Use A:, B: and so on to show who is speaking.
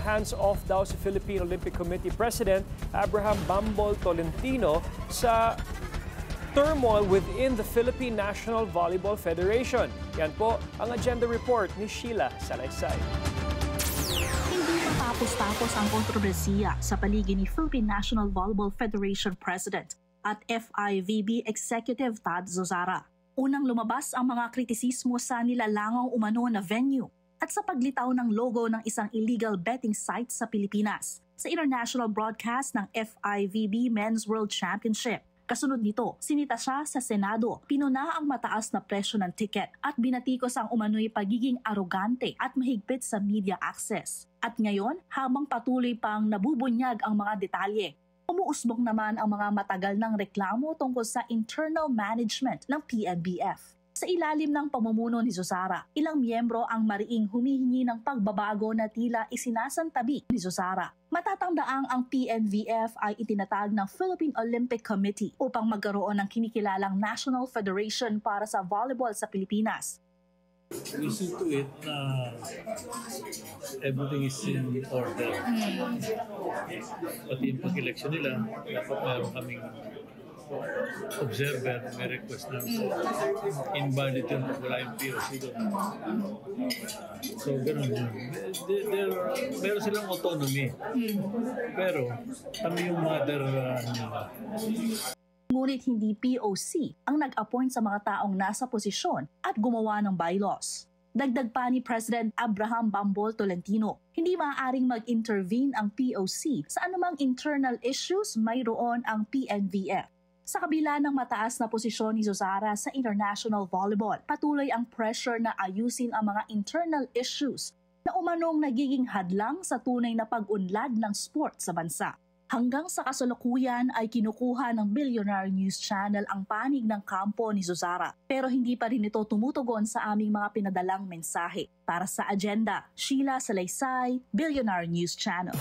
A: hands-off daw si Philippine Olympic Committee President Abraham Bambol Tolentino sa turmoil within the Philippine National Volleyball Federation. Yan po ang agenda report ni Sheila Salaysay.
B: Hindi matapos-tapos ang kontrobersiya sa paligid ni Philippine National Volleyball Federation President at FIVB Executive Tad Zozara. Unang lumabas ang mga kritisismo sa nilalangaw umano na venue at sa paglitaw ng logo ng isang illegal betting site sa Pilipinas sa international broadcast ng FIVB Men's World Championship. Kasunod nito, sinita siya sa Senado, pinuna ang mataas na presyo ng ticket at binatikos ang umano'y pagiging arogante at mahigpit sa media access. At ngayon, habang patuloy pang nabubunyag ang mga detalye, umuusbong naman ang mga matagal ng reklamo tungkol sa internal management ng PNBF. Sa ilalim ng pamumuno ni Zozara, ilang miyembro ang mariing humihingi ng pagbabago na tila isinasantabi ni Zozara. Matatangdaang ang PNVF ay itinatag ng Philippine Olympic Committee upang magkaroon ng kinikilalang National Federation para sa volleyball sa Pilipinas.
C: We see to it na everything is in order. Pati yung pag-election nila, dapat meron kaming observer, may request na invalid yun pag wala yung POC doon. So, ganun yun. Meron silang autonomy. Pero, kami yung mother nila.
B: Ngunit hindi POC ang nag-appoint sa mga taong nasa posisyon at gumawa ng bylaws. Dagdag pa ni President Abraham Bambol Tolentino, hindi maaaring mag-intervene ang POC sa anumang internal issues mayroon ang PNVF. Sa kabila ng mataas na posisyon ni Zozara sa international volleyball, patuloy ang pressure na ayusin ang mga internal issues na umanong nagiging hadlang sa tunay na pag-unlad ng sport sa bansa. Hanggang sa kasalukuyan ay kinukuha ng Billionaire News Channel ang panig ng kampo ni Zozara. Pero hindi pa rin ito tumutugon sa aming mga pinadalang mensahe. Para sa agenda, Sheila Salaysay, Billionaire News Channel.